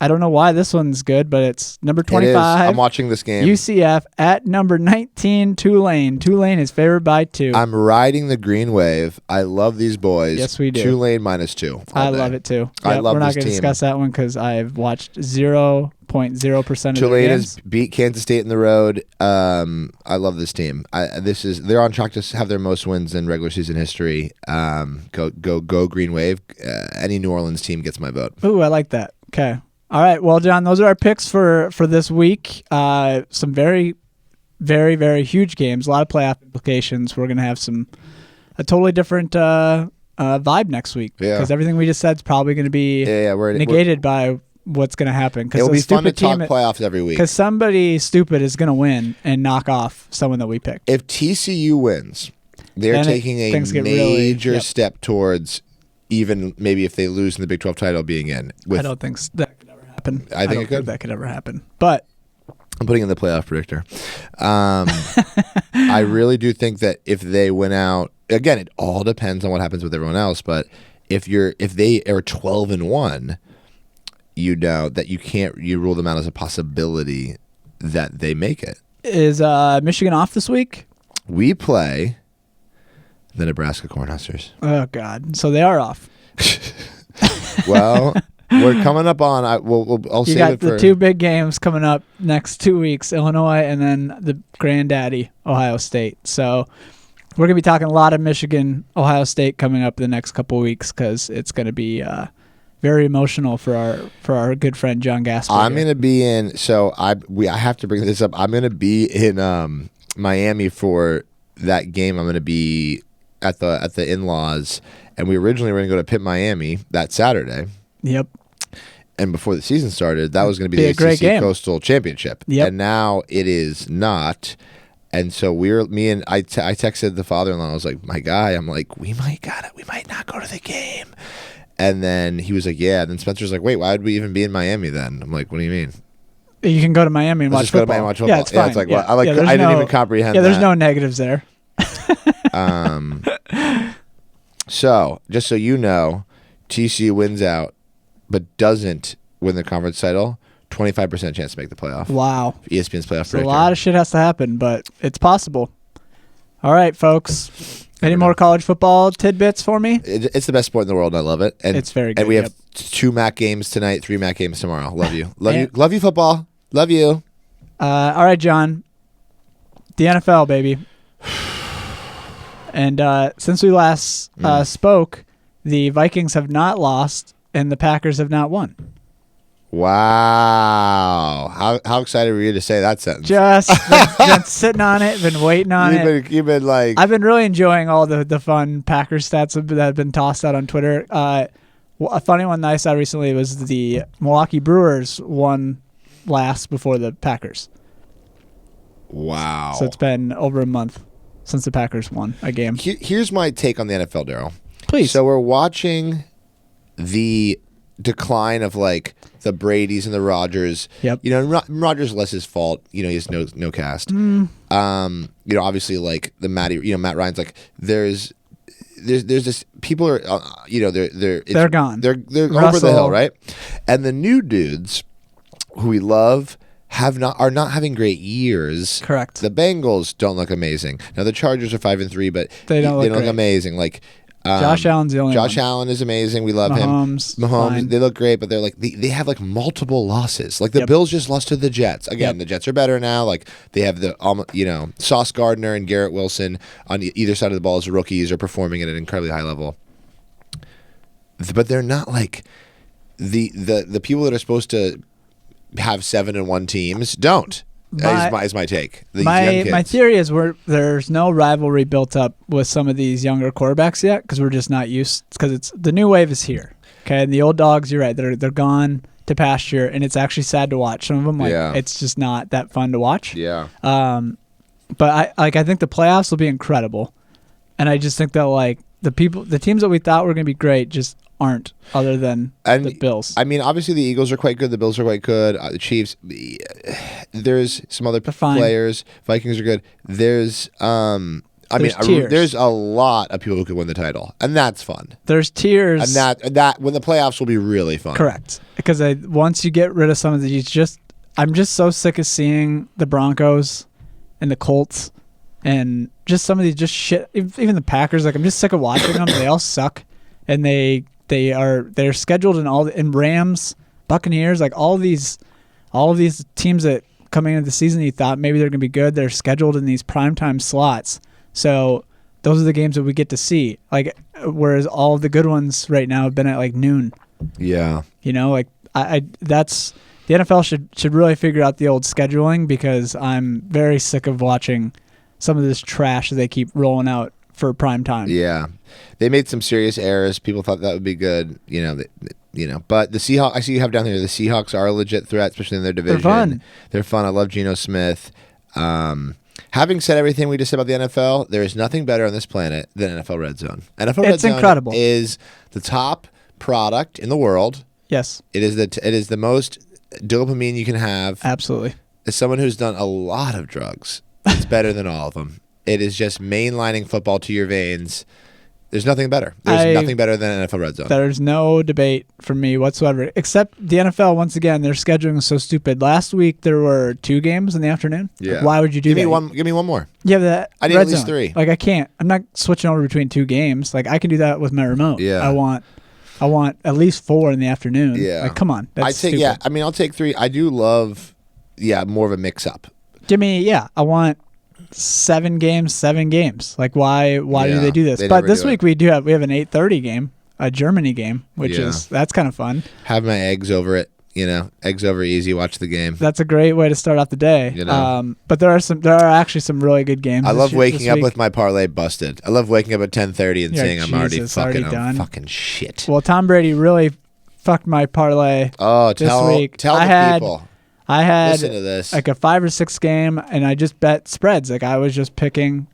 Speaker 2: I don't know why this one's good, but it's number 25.
Speaker 3: I'm watching this game.
Speaker 2: UCF at number 19, Tulane. Tulane is favored by 2.
Speaker 3: I'm riding the green wave. I love these boys.
Speaker 2: Yes, we do.
Speaker 3: Tulane -2.
Speaker 2: I love it too.
Speaker 3: I love
Speaker 2: We're not
Speaker 3: this
Speaker 2: going to
Speaker 3: team.
Speaker 2: discuss that one because I've watched 0.0% of
Speaker 3: Tulane
Speaker 2: their
Speaker 3: has
Speaker 2: games.
Speaker 3: beat Kansas State in the road. I love this team. They're on track to have their most wins in regular season history. Go Green Wave. Any New Orleans team gets my vote.
Speaker 2: Ooh, I like that. Okay. All right. Well, John, those are our picks for this week. Some very very, very huge games, a lot of playoff implications. We're going to have a totally different vibe next week because everything we just said is probably going to be negated by what's going to happen.
Speaker 3: It'll be fun to talk playoffs every week
Speaker 2: because somebody stupid is going to win and knock off someone that we picked.
Speaker 3: If TCU wins, they're taking a major step towards even maybe if they lose in the Big 12 title being in.
Speaker 2: I don't think that could ever happen.
Speaker 3: I think
Speaker 2: that could ever happen. But
Speaker 3: I'm putting in the playoff predictor. I really do think that if they win out, again, it all depends on what happens with everyone else. But if they are 12-1, you know that you rule them out as a possibility that they make it.
Speaker 2: Is Michigan off this week?
Speaker 3: We play the Nebraska Cornhuskers.
Speaker 2: Oh God! So they are off.
Speaker 3: Well. We're coming up on. I'll save it for.
Speaker 2: You got the two big games coming up next 2 weeks: Illinois and then the granddaddy Ohio State. So we're gonna be talking a lot of Michigan, Ohio State coming up the next couple of weeks because it's gonna be very emotional for our good friend John Gasper.
Speaker 3: I'm gonna be in. So I have to bring this up. I'm gonna be in Miami for that game. I'm gonna be at the in-laws, and we originally were gonna go to Pitt, Miami that Saturday.
Speaker 2: Yep.
Speaker 3: And before the season started, that was going to be the ACC Coastal Championship.
Speaker 2: Yep.
Speaker 3: And now it is not. And so I texted the father-in-law. I was like, my guy, I'm like, we might not go to the game. And then he was like, yeah. And then Spencer's like, wait, why would we even be in Miami then? I'm like, what do you mean?
Speaker 2: You can go to Miami and watch football.
Speaker 3: Go to Miami and watch football.
Speaker 2: Yeah, it's fine.
Speaker 3: It's like, well, I didn't even comprehend that.
Speaker 2: Yeah, there's no negatives there.
Speaker 3: So, just so you know, TCU wins out, but doesn't win the conference title. 25% chance to make the playoff.
Speaker 2: Wow.
Speaker 3: ESPN's playoff predictor.
Speaker 2: A lot of shit has to happen, but it's possible. All right, folks. Any more college football tidbits for me?
Speaker 3: It's the best sport in the world. I love it. And
Speaker 2: it's very good.
Speaker 3: And we have 2 MAC games tonight, 3 MAC games tomorrow. Love you. Love you, football. Love you.
Speaker 2: All right, John. The NFL, baby. And since we last spoke, the Vikings have not lost and the Packers have not won.
Speaker 3: Wow. How excited were you to say that sentence?
Speaker 2: Just been sitting on it, been waiting on it.
Speaker 3: You've been like...
Speaker 2: I've been really enjoying all the fun Packers stats that have been tossed out on Twitter. A funny one that I saw recently was the Milwaukee Brewers won last before the Packers.
Speaker 3: Wow.
Speaker 2: So it's been over a month since the Packers won a game.
Speaker 3: Here's my take on the NFL, Daryl.
Speaker 2: Please.
Speaker 3: So we're watching the decline of like the Bradys and the Rodgers.
Speaker 2: Yep.
Speaker 3: You know, Rodgers less his fault. You know, he has no cast. You know, obviously like the Matt Ryan's like there's this people are you know they're
Speaker 2: gone.
Speaker 3: They're over the hill, right? And the new dudes who we love are not having great years.
Speaker 2: Correct.
Speaker 3: The Bengals don't look amazing. Now the Chargers are 5-3, but
Speaker 2: they don't look
Speaker 3: amazing. Like
Speaker 2: Josh Allen's the only one.
Speaker 3: Josh Allen is amazing. We love him. Mahomes,
Speaker 2: fine.
Speaker 3: They look great, but they're like they have like multiple losses. Like the Bills just lost to the Jets. Again, the Jets are better now. Like they have the Sauce Gardner and Garrett Wilson on either side of the ball as rookies are performing at an incredibly high level. But they're not like the people that are supposed to have 7-1 teams don't. Is my take.
Speaker 2: My theory is there's no rivalry built up with some of these younger quarterbacks yet because we're just not used because it's the new wave is here. Okay, and the old dogs, you're right, they're gone to pasture, and it's actually sad to watch. Some of them it's just not that fun to watch.
Speaker 3: Yeah.
Speaker 2: But I think the playoffs will be incredible, and I just think that like the teams that we thought were going to be great just aren't, other than the Bills.
Speaker 3: I mean, obviously the Eagles are quite good. The Bills are quite good. The Chiefs. There's some other players. Vikings are good. There's there's a lot of people who could win the title, and that's fun.
Speaker 2: There's tiers,
Speaker 3: and that when the playoffs will be really fun.
Speaker 2: Correct, because once you get rid of some of these, I'm just so sick of seeing the Broncos and the Colts and just some of these just shit. Even the Packers, like I'm just sick of watching them. They all suck, and they're scheduled in Rams, Buccaneers, like all of these teams that coming into the season you thought maybe they're going to be good, they're scheduled in these primetime slots. So those are the games that we get to see. Like whereas all of the good ones right now have been at like noon.
Speaker 3: Yeah.
Speaker 2: You know, like I that's The NFL should really figure out the old scheduling, because I'm very sick of watching some of this trash that they keep rolling out for prime time.
Speaker 3: Yeah, they made some serious errors. People thought that would be good, But the Seahawks, I see you have down here. The Seahawks are a legit threat, especially in their division.
Speaker 2: They're fun.
Speaker 3: They're fun. I love Geno Smith. Having said everything we just said about the NFL, there is nothing better on this planet than NFL Red Zone. NFL Red Zone
Speaker 2: incredible.
Speaker 3: Is the top product in the world.
Speaker 2: Yes.
Speaker 3: It is the most dopamine you can have.
Speaker 2: Absolutely.
Speaker 3: As someone who's done a lot of drugs, it's better than all of them. It is just mainlining football to your veins. There's nothing better. There's nothing better than NFL Red Zone.
Speaker 2: There's no debate for me whatsoever, except the NFL, once again, their scheduling is so stupid. Last week, there were 2 games in the afternoon.
Speaker 3: Yeah.
Speaker 2: Like, why would you do that?
Speaker 3: Give me one more.
Speaker 2: Yeah, that
Speaker 3: I need
Speaker 2: Red
Speaker 3: at least
Speaker 2: Zone.
Speaker 3: 3.
Speaker 2: Like, I can't. I'm not switching over between 2 games. Like, I can do that with my remote.
Speaker 3: Yeah.
Speaker 2: I want at least 4 in the afternoon.
Speaker 3: Yeah.
Speaker 2: Like, come on. That's stupid.
Speaker 3: I'll take 3. I do love, more of a mix-up.
Speaker 2: I want 7 games. Like, why do they do this?
Speaker 3: They
Speaker 2: But
Speaker 3: never
Speaker 2: this
Speaker 3: do
Speaker 2: week we have an 8:30 game, a Germany game, which that's kind of fun.
Speaker 3: Have my eggs over it, eggs over easy, watch the game.
Speaker 2: That's a great way to start off the day. But there are actually some really good games.
Speaker 3: I love waking up with my parlay busted. I love waking up at 10:30 and saying I'm already
Speaker 2: done.
Speaker 3: fucking shit.
Speaker 2: Well, Tom Brady really fucked my parlay.
Speaker 3: Oh,
Speaker 2: this week.
Speaker 3: Tell the people.
Speaker 2: I had
Speaker 3: Listen to this.
Speaker 2: like a 5 or 6 game, and I just bet spreads. Like, I was just picking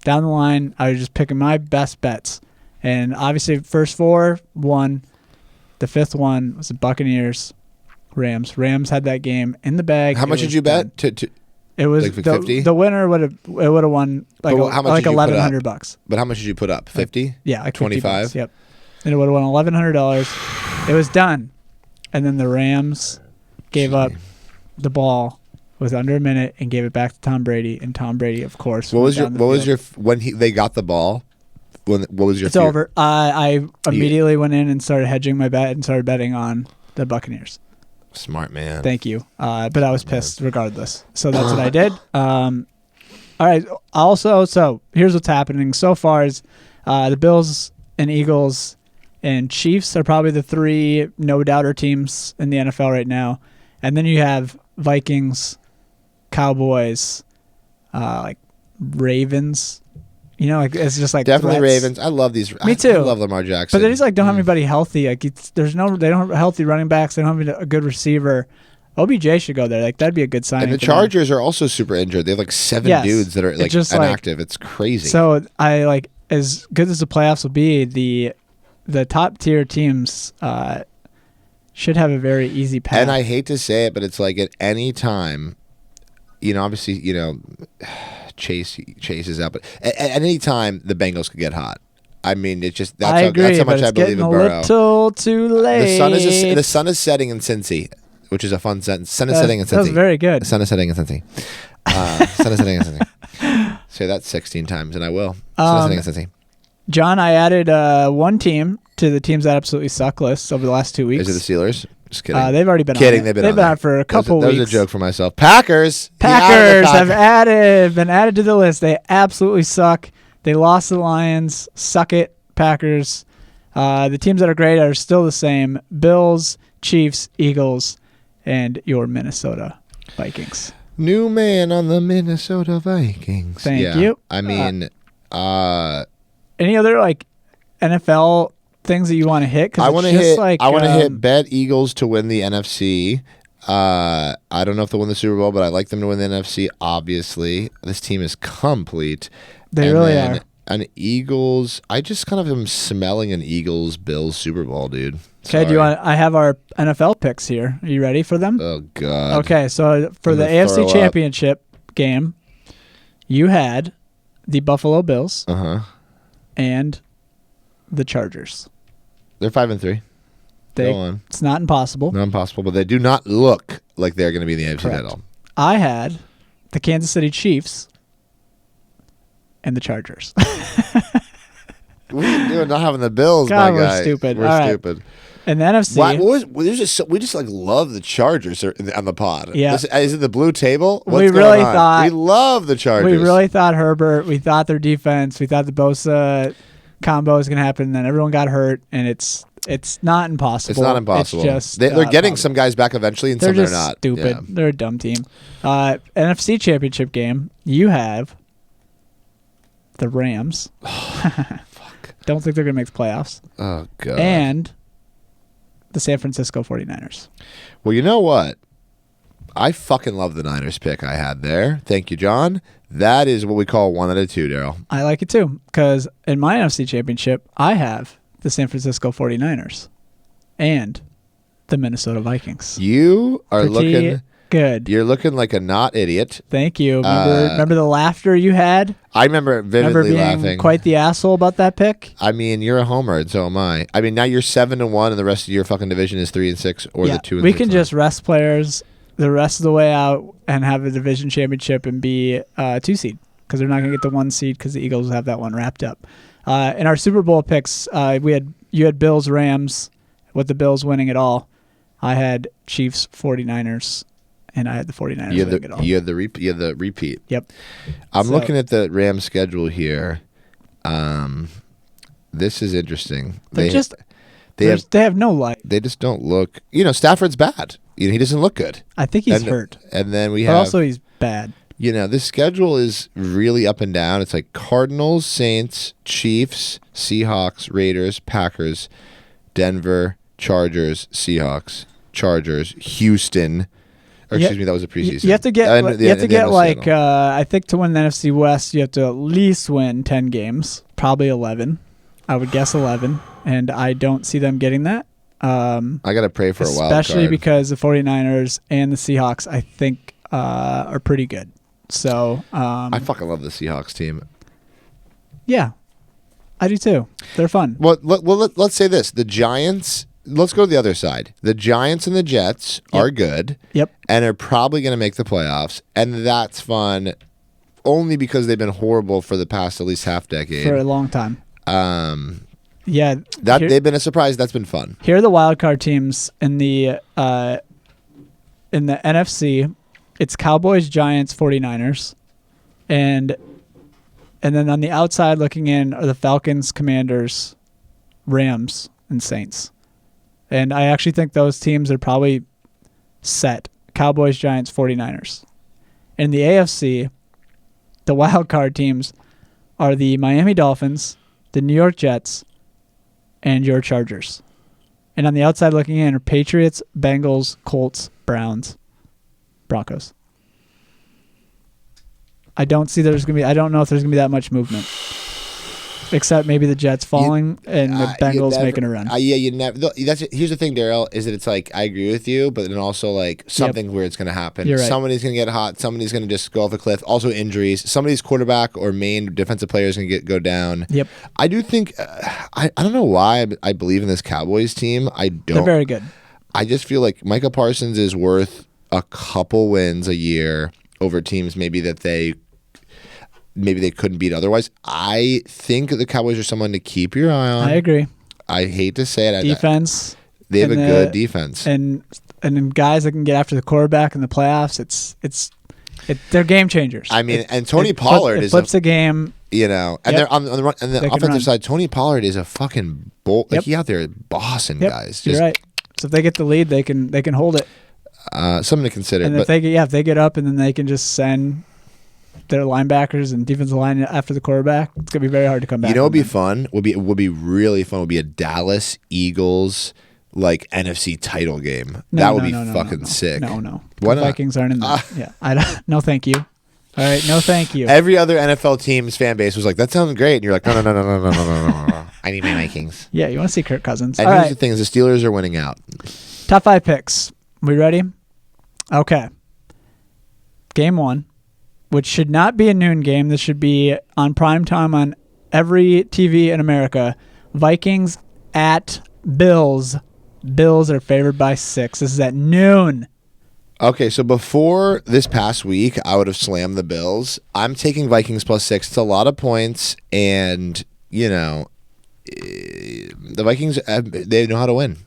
Speaker 2: down the line. I was just picking my best bets, and obviously, first 4 won. The 5th one was the Buccaneers, Rams. Rams had that game in the bag.
Speaker 3: How much did you bet?
Speaker 2: It was
Speaker 3: like 50?
Speaker 2: The winner would have won like
Speaker 3: how much did you put up?
Speaker 2: $1,100.
Speaker 3: But how much did you put up? 50?
Speaker 2: Yeah, like
Speaker 3: 25.
Speaker 2: Yep, and it would have won $1,100. It was done, and then the Rams gave up the ball with under a minute and gave it back to Tom Brady, and Tom Brady, of course.
Speaker 3: What was your when they got the ball? What was your?
Speaker 2: It's over. I immediately went in and started hedging my bet and started betting on the Buccaneers.
Speaker 3: Smart man.
Speaker 2: Thank you. But I was pissed regardless. So that's what I did. All right. Also, so here's what's happening so far is the Bills and Eagles and Chiefs are probably the 3 no-doubter teams in the NFL right now. And then you have Vikings, Cowboys, like Ravens. It's just like
Speaker 3: definitely
Speaker 2: threats.
Speaker 3: Ravens. I love these.
Speaker 2: Me too.
Speaker 3: I love Lamar Jackson.
Speaker 2: But they just don't have anybody healthy. Like they don't have healthy running backs. They don't have a good receiver. OBJ should go there. Like, that'd be a good sign.
Speaker 3: And the Chargers are also super injured. They have like 7 dudes that are like inactive. It's crazy.
Speaker 2: So I like, as good as the playoffs will be, the top tier teams should have a very easy path.
Speaker 3: And I hate to say it, but it's like at any time, obviously, Chase is out, but at any time the Bengals could get hot. I mean, it's just that's how much I believe in Burrow.
Speaker 2: A little too late.
Speaker 3: The sun is setting in Cincy, which is a fun sentence. Sun is setting in Cincy.
Speaker 2: That was very good.
Speaker 3: The sun is setting in Cincy. Sun is setting in Cincy. Say that 16 times, and I will. Sun is setting in Cincy.
Speaker 2: John, I added 1 team to the teams that absolutely suck list over the last 2 weeks.
Speaker 3: Is it the Steelers? Just kidding.
Speaker 2: They've already been
Speaker 3: kidding.
Speaker 2: on
Speaker 3: They've been
Speaker 2: on for a couple weeks.
Speaker 3: That was a joke for myself. Packers
Speaker 2: have been added to the list. They absolutely suck. They lost to the Lions. Suck it, Packers. The teams that are great are still the same: Bills, Chiefs, Eagles, and your Minnesota Vikings.
Speaker 3: New man on the Minnesota Vikings.
Speaker 2: Thank you.
Speaker 3: I mean,
Speaker 2: any other like NFL things that you want to hit?
Speaker 3: I want to hit. I want to hit. Bet Eagles to win the NFC. I don't know if they'll win the Super Bowl, but I like them to win the NFC. Obviously, this team is complete.
Speaker 2: They really are.
Speaker 3: An Eagles. I just kind of am smelling an Eagles-Bills Super Bowl, dude.
Speaker 2: Okay, do you want? I have our NFL picks here. Are you ready for them?
Speaker 3: Oh God.
Speaker 2: Okay, so for the AFC Championship game, you had the Buffalo Bills and the Chargers.
Speaker 3: They're 5-3. Go on.
Speaker 2: It's not impossible.
Speaker 3: Not impossible, but they do not look like they're going to be in the AFC title.
Speaker 2: I had the Kansas City Chiefs and the Chargers.
Speaker 3: What are you doing not having the Bills,
Speaker 2: God,
Speaker 3: my guy?
Speaker 2: We're stupid.
Speaker 3: We're stupid.
Speaker 2: And the NFC.
Speaker 3: We just like love the Chargers on the pod.
Speaker 2: Yeah.
Speaker 3: Is it the blue table?
Speaker 2: We really thought.
Speaker 3: We love the Chargers.
Speaker 2: We really thought Herbert. We thought their defense. We thought the Bosa combo was going to happen. And then everyone got hurt. And it's It's not impossible.
Speaker 3: It's not impossible.
Speaker 2: It's just
Speaker 3: they're getting
Speaker 2: probably.
Speaker 3: some guys back eventually, and
Speaker 2: They're
Speaker 3: some they're
Speaker 2: just
Speaker 3: not.
Speaker 2: stupid.
Speaker 3: Yeah.
Speaker 2: They're a dumb team. NFC Championship game. You have the Rams.
Speaker 3: Fuck.
Speaker 2: Don't think they're gonna make the playoffs.
Speaker 3: Oh god.
Speaker 2: And the San Francisco 49ers.
Speaker 3: Well, you know what? I fucking love the Niners pick I had there. Thank you, John. That is what we call 1 out of 2, Daryl.
Speaker 2: I like it too, because in my NFC Championship, I have the San Francisco 49ers and the Minnesota Vikings.
Speaker 3: You are
Speaker 2: Pretty
Speaker 3: looking
Speaker 2: good.
Speaker 3: You're looking like a not idiot.
Speaker 2: Thank you. Remember the laughter you had?
Speaker 3: I remember vividly
Speaker 2: being
Speaker 3: laughing.
Speaker 2: Quite the asshole about that pick.
Speaker 3: I mean, you're a homer, and so am I. I mean, now you're 7-1, and the rest of your fucking division is 3-6, or the 2 and
Speaker 2: we
Speaker 3: 6
Speaker 2: can
Speaker 3: line.
Speaker 2: just rest players the rest of the way out and have a division championship and be 2 seed, because they're not going to get the 1 seed because the Eagles have that one wrapped up. In our Super Bowl picks, you had Bills Rams with the Bills winning it all. I had Chiefs 49ers, and I had the 49ers winning it all.
Speaker 3: You had the repeat.
Speaker 2: Yep.
Speaker 3: I'm looking at the Rams schedule here. This is interesting. They
Speaker 2: have no light.
Speaker 3: They just don't look. Stafford's bad. He doesn't look good.
Speaker 2: I think he's hurt.
Speaker 3: And then we
Speaker 2: but
Speaker 3: have.
Speaker 2: Also, he's bad.
Speaker 3: This schedule is really up and down. It's like Cardinals, Saints, Chiefs, Seahawks, Raiders, Packers, Denver, Chargers, Seahawks, Chargers, Houston. Or excuse me, that was a preseason.
Speaker 2: You have to get. I think to win the NFC West, you have to at least win 10 games, probably 11. I would guess 11, and I don't see them getting that.
Speaker 3: I got to pray for a wild card.
Speaker 2: Especially because the 49ers and the Seahawks, I think, are pretty good. So
Speaker 3: I fucking love the Seahawks team.
Speaker 2: Yeah, I do too. They're fun.
Speaker 3: Well, let's say this. The Giants, let's go to the other side. The Giants and the Jets are good.
Speaker 2: Yep.
Speaker 3: And are probably going to make the playoffs. And that's fun only because they've been horrible for the past at least half decade.
Speaker 2: For a long time. Yeah.
Speaker 3: They've been a surprise. That's been fun.
Speaker 2: Here are the wild card teams in the NFC. It's Cowboys, Giants, 49ers. And then on the outside looking in are the Falcons, Commanders, Rams, and Saints. And I actually think those teams are probably set. Cowboys, Giants, 49ers. In the AFC, the wild card teams are the Miami Dolphins, the New York Jets, and your Chargers. And on the outside looking in are Patriots, Bengals, Colts, Browns, Broncos. I don't know if there's gonna be that much movement, except maybe the Jets falling and the Bengals making a run.
Speaker 3: You never. Here's the thing, Daryl, is that it's like I agree with you, but then also like something weird's gonna happen.
Speaker 2: You're right.
Speaker 3: Somebody's gonna get hot. Somebody's gonna just go off a cliff. Also injuries. Somebody's quarterback or main defensive player is gonna go down.
Speaker 2: Yep.
Speaker 3: I do think. I don't know why I believe in this Cowboys team. I don't.
Speaker 2: They're very good.
Speaker 3: I just feel like Micah Parsons is worth a couple wins a year over teams maybe they couldn't beat otherwise. I think the Cowboys are someone to keep your eye on.
Speaker 2: I agree.
Speaker 3: I hate to say it.
Speaker 2: Defense.
Speaker 3: They have a good defense.
Speaker 2: And then guys that can get after the quarterback in the playoffs, they're game changers.
Speaker 3: I mean, and Tony Pollard
Speaker 2: flips a game.
Speaker 3: And they're on the run, and the offensive side, Tony Pollard is a fucking bull. Like he out there bossing guys.
Speaker 2: You're right. So if they get the lead, they can hold it.
Speaker 3: Something to consider.
Speaker 2: And if they get up, and then they can just send their linebackers and defensive line after the quarterback, it's gonna be very hard to come back.
Speaker 3: Would be fun. Would be really fun. Would be a Dallas Eagles like NFC title game. That would be fucking sick.
Speaker 2: No.
Speaker 3: Why
Speaker 2: The
Speaker 3: not?
Speaker 2: Vikings aren't in that. Yeah. I don't. No, thank you. All right. No, thank you.
Speaker 3: Every other NFL team's fan base was like, "That sounds great," and you're like, "No. I need my Vikings."
Speaker 2: Yeah, you want to see Kirk Cousins.
Speaker 3: And
Speaker 2: All
Speaker 3: here's
Speaker 2: right.
Speaker 3: the thing: is the Steelers are winning out.
Speaker 2: Top 5 picks. We ready? Okay. Game 1, which should not be a noon game. This should be on prime time on every TV in America. Vikings at Bills. Bills are favored by 6. This is at noon.
Speaker 3: Okay, so before this past week, I would have slammed the Bills. I'm taking Vikings +6. It's a lot of points, and the Vikings they know how to win.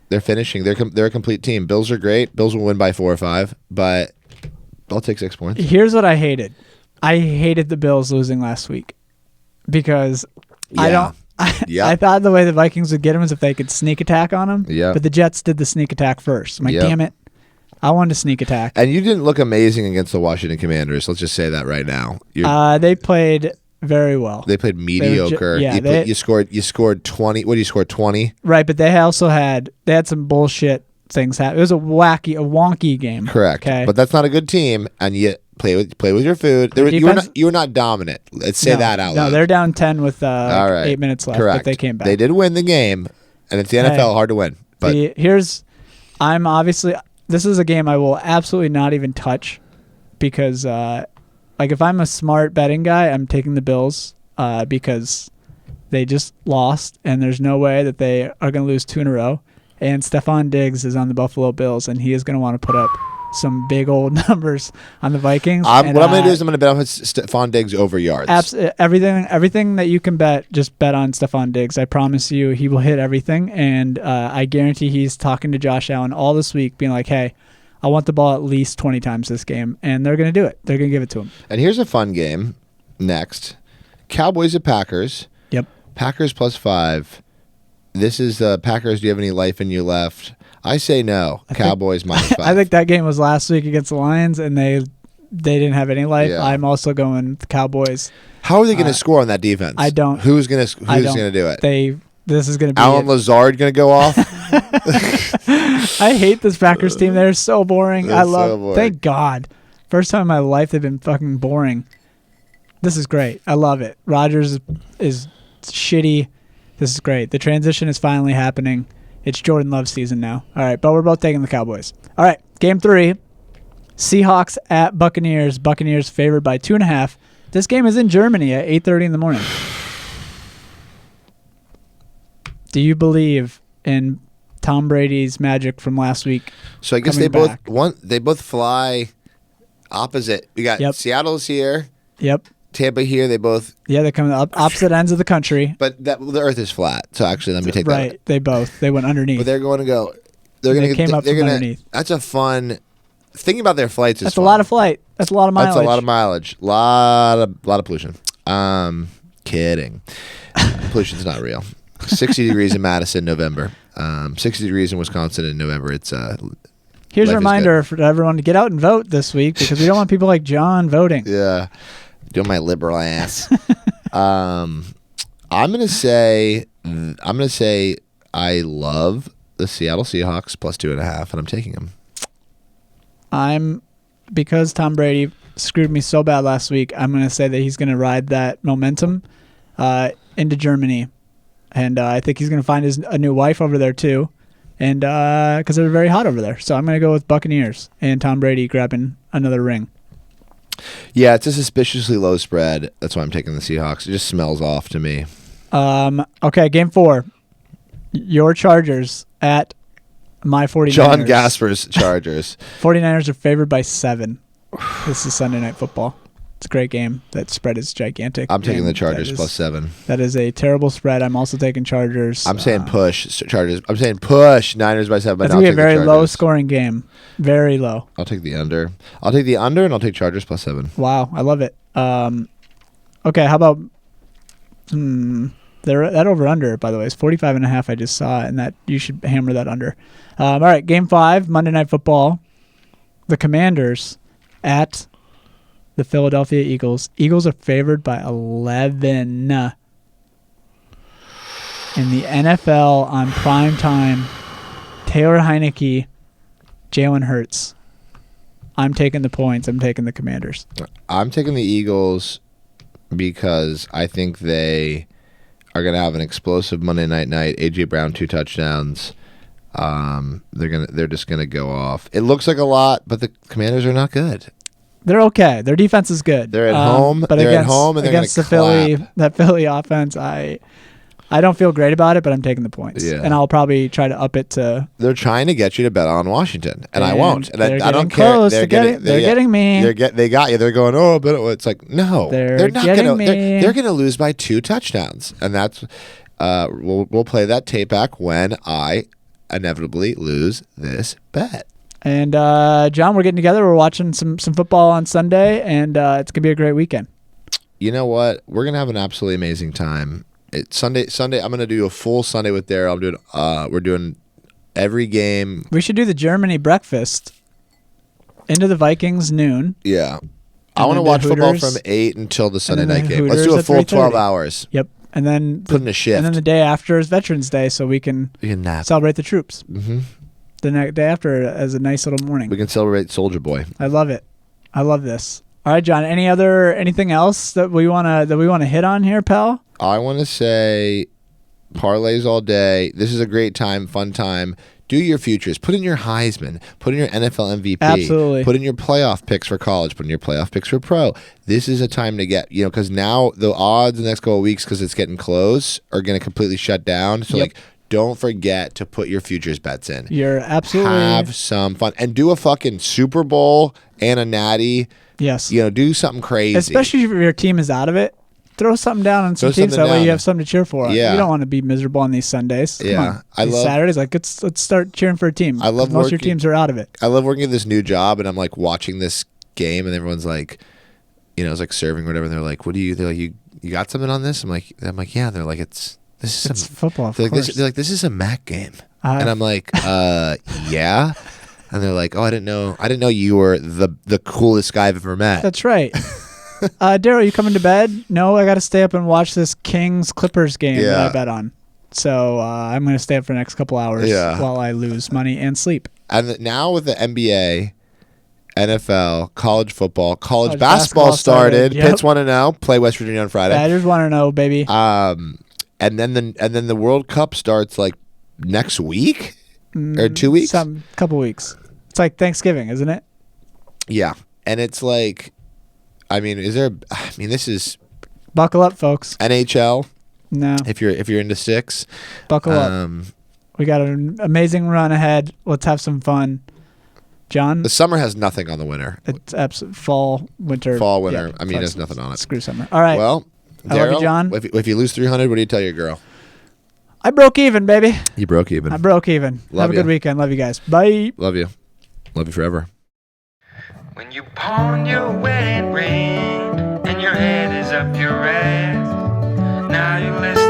Speaker 3: They're finishing. They're a complete team. Bills are great. Bills will win by 4 or 5, but I'll take 6 points.
Speaker 2: Here's what I hated. I hated the Bills losing last week because I
Speaker 3: Yeah.
Speaker 2: I thought the way the Vikings would get him was if they could sneak attack on him.
Speaker 3: Yeah.
Speaker 2: But the Jets did the sneak attack first. I'm like,
Speaker 3: Yep.
Speaker 2: damn it. I wanted to sneak attack.
Speaker 3: And you didn't look amazing against the Washington Commanders. Let's just say that right now.
Speaker 2: They played very well.
Speaker 3: They played mediocre. You scored 20. What did you score? 20.
Speaker 2: Right, but they had some bullshit things happen. It was a wonky game.
Speaker 3: Correct.
Speaker 2: Okay,
Speaker 3: But that's not a good team. And you play with your food. You were not dominant. Let's say that out loud.
Speaker 2: No, they're down 10 with
Speaker 3: All right.
Speaker 2: 8 minutes left.
Speaker 3: Correct.
Speaker 2: But they came back.
Speaker 3: They did win the game, and it's the NFL. Hard to win. But this is a game I will absolutely not even touch because, if I'm a smart betting guy, I'm taking the Bills because they just lost, and there's no way that they are going to lose 2 in a row. And Stephon Diggs is on the Buffalo Bills, and he is going to want to put up some big old numbers on the Vikings. What I'm going to do is I'm going to bet on Stephon Diggs over yards.
Speaker 2: Everything that you can bet, just bet on Stephon Diggs. I promise you he will hit everything, and I guarantee he's talking to Josh Allen all this week, being like, hey, I want the ball at least 20 times this game, and they're going to do it. They're going to give it to him.
Speaker 3: And here's a fun game next. Cowboys at Packers.
Speaker 2: Yep.
Speaker 3: Packers +5. This is Packers. Do you have any life in you left? I say no. Cowboys -5.
Speaker 2: I think that game was last week against the Lions, and they didn't have any life.
Speaker 3: Yeah.
Speaker 2: I'm also going with the Cowboys.
Speaker 3: How are they going to score on that defense?
Speaker 2: I don't.
Speaker 3: Who's going to do it?
Speaker 2: This is going to be
Speaker 3: Alan Lazard going to go off?
Speaker 2: I hate this Packers team. They're so boring.
Speaker 3: Boring.
Speaker 2: Thank God. First time in my life they've been fucking boring. This is great. I love it. Rodgers is shitty. This is great. The transition is finally happening. It's Jordan Love season now. All right, but we're both taking the Cowboys. All right, game 3. Seahawks at Buccaneers. Buccaneers favored by 2.5. This game is in Germany at 8:30 in the morning. Do you believe in Tom Brady's magic from last week?
Speaker 3: So I guess they both fly opposite. We got Seattle's here.
Speaker 2: Yep.
Speaker 3: Tampa here. They both.
Speaker 2: Yeah, they're coming up opposite ends of the country.
Speaker 3: But the Earth is flat. So actually, let me take that.
Speaker 2: Right. They went underneath.
Speaker 3: But they're going to go.
Speaker 2: They came up from underneath.
Speaker 3: That's a fun. Thinking about their flights is
Speaker 2: That's
Speaker 3: fun.
Speaker 2: a lot of flight. That's a lot of mileage.
Speaker 3: That's a lot of mileage. Lot of pollution. Kidding. Pollution's not real. 60 degrees in Madison, November. 60 degrees in Wisconsin in November. It's
Speaker 2: Here's a reminder for everyone to get out and vote this week because we don't want people like John voting.
Speaker 3: Yeah. Doing my liberal ass. I'm gonna say I love the Seattle Seahawks +2.5, and I'm taking them.
Speaker 2: Because Tom Brady screwed me so bad last week, I'm gonna say that he's gonna ride that momentum into Germany, and I think he's gonna find a new wife over there too, and because they're very hot over there. So I'm gonna go with Buccaneers and Tom Brady grabbing another ring.
Speaker 3: Yeah, it's a suspiciously low spread. That's why I'm taking the Seahawks. It just smells off to me.
Speaker 2: Okay, game 4. Your Chargers at my 49ers.
Speaker 3: John Gasper's Chargers.
Speaker 2: 49ers are favored by 7. This is Sunday Night Football. It's a great game. That spread is gigantic.
Speaker 3: I'm taking the Chargers +7.
Speaker 2: That is a terrible spread. I'm also taking Chargers.
Speaker 3: I'm saying push Chargers. I'm saying push Niners by 7.
Speaker 2: It's going to be a very low-scoring game. Very low.
Speaker 3: I'll take the under. I'll take the under, and I'll take Chargers +7.
Speaker 2: Wow, I love it. Okay, how about that over-under, by the way, is 45.5. I just saw it, and that you should hammer that under. All right, game 5, Monday Night Football. The Commanders at the Philadelphia Eagles. Eagles are favored by 11 in the NFL on prime time. Taylor Heineke, Jalen Hurts. I'm taking the points. I'm taking the Commanders.
Speaker 3: I'm taking the Eagles because I think they are going to have an explosive Monday night. A.J. Brown, 2 touchdowns. They're just going to go off. It looks like a lot, but the Commanders are not good.
Speaker 2: They're okay. Their defense is good.
Speaker 3: They're at home.
Speaker 2: But
Speaker 3: they're at home, and they're
Speaker 2: against the Philly offense, I don't feel great about it, but I'm taking the points.
Speaker 3: Yeah.
Speaker 2: And I'll probably try to up it to.
Speaker 3: They're trying to get you to bet on Washington, and I won't. And I don't
Speaker 2: close.
Speaker 3: care.
Speaker 2: They're getting me.
Speaker 3: They got you. They're going, oh, but it's like no.
Speaker 2: They're not going to.
Speaker 3: They're going to lose by 2 touchdowns, and that's. We'll play that tape back when I inevitably lose this bet.
Speaker 2: And John, we're getting together. We're watching some football on Sunday, and it's gonna be a great weekend.
Speaker 3: You know what? We're gonna have an absolutely amazing time. It's Sunday. I'm gonna do a full Sunday with Daryl. I'm doing. We're doing every game.
Speaker 2: We should do the Germany breakfast into the Vikings noon.
Speaker 3: Yeah. I want to watch football from 8 until the Sunday night game. Let's do a full 12 hours.
Speaker 2: Yep. And then
Speaker 3: put in a shift.
Speaker 2: And then the day after is Veterans Day, so we can
Speaker 3: nap.
Speaker 2: Celebrate the troops.
Speaker 3: Mm-hmm.
Speaker 2: The day after as a nice little morning.
Speaker 3: We can celebrate Soldier Boy.
Speaker 2: I love it. I love this. All right, John. Anything else that we wanna hit on here, pal?
Speaker 3: I want to say parlays all day. This is a great time, fun time. Do your futures. Put in your Heisman. Put in your NFL MVP.
Speaker 2: Absolutely.
Speaker 3: Put in your playoff picks for college. Put in your playoff picks for pro. This is a time to get, because now the odds in the next couple of weeks, because it's getting close, are going to completely shut down. So, don't forget to put your futures bets in.
Speaker 2: You're absolutely.
Speaker 3: Have some fun. And do a fucking Super Bowl and a Natty.
Speaker 2: Yes.
Speaker 3: Do something crazy.
Speaker 2: Especially if your team is out of it. Throw something down on some teams. That way you have something to cheer for.
Speaker 3: Yeah.
Speaker 2: You don't want to be miserable on these Sundays. Come on. These Saturdays, let's start cheering for a team.
Speaker 3: I love
Speaker 2: most of your teams are out of it.
Speaker 3: I love working at this new job, and I'm like watching this game, and everyone's like, it's like serving or whatever. And they're like, "What do you?" They're like, "You got something on this?" I'm like, "Yeah." They're like, "It's
Speaker 2: football."
Speaker 3: They're like, "This is a MAC game," and I'm like, "Yeah." And they're like, "Oh, I didn't know you were the coolest guy I've ever met."
Speaker 2: That's right. Daryl, you coming to bed? No, I got to stay up and watch this Kings Clippers game that I bet on. So I'm going to stay up for the next couple hours while I lose money and sleep.
Speaker 3: And now with the NBA, NFL, college football, college basketball started.
Speaker 2: Yep.
Speaker 3: Pitt's 1-0. Play West Virginia on Friday.
Speaker 2: Badgers 1-0, baby.
Speaker 3: And then the World Cup starts like next week or 2 weeks.
Speaker 2: Couple weeks. It's like Thanksgiving, isn't it?
Speaker 3: Yeah, and it's like. This is
Speaker 2: buckle up, folks.
Speaker 3: NHL.
Speaker 2: No.
Speaker 3: If you're into six,
Speaker 2: buckle up. We got an amazing run ahead. Let's have some fun. John,
Speaker 3: the summer has nothing on the winter.
Speaker 2: It's absolute fall, winter.
Speaker 3: Yeah, there's nothing on it.
Speaker 2: Screw summer. All right.
Speaker 3: Well,
Speaker 2: I love you, John.
Speaker 3: If you lose 300, what do you tell your girl?
Speaker 2: I broke even, baby.
Speaker 3: You broke even.
Speaker 2: I broke even. Have a good weekend. Love you guys. Bye.
Speaker 3: Love you. Love you forever.
Speaker 1: When you pawn your wedding ring and your head is up your ass, now you listen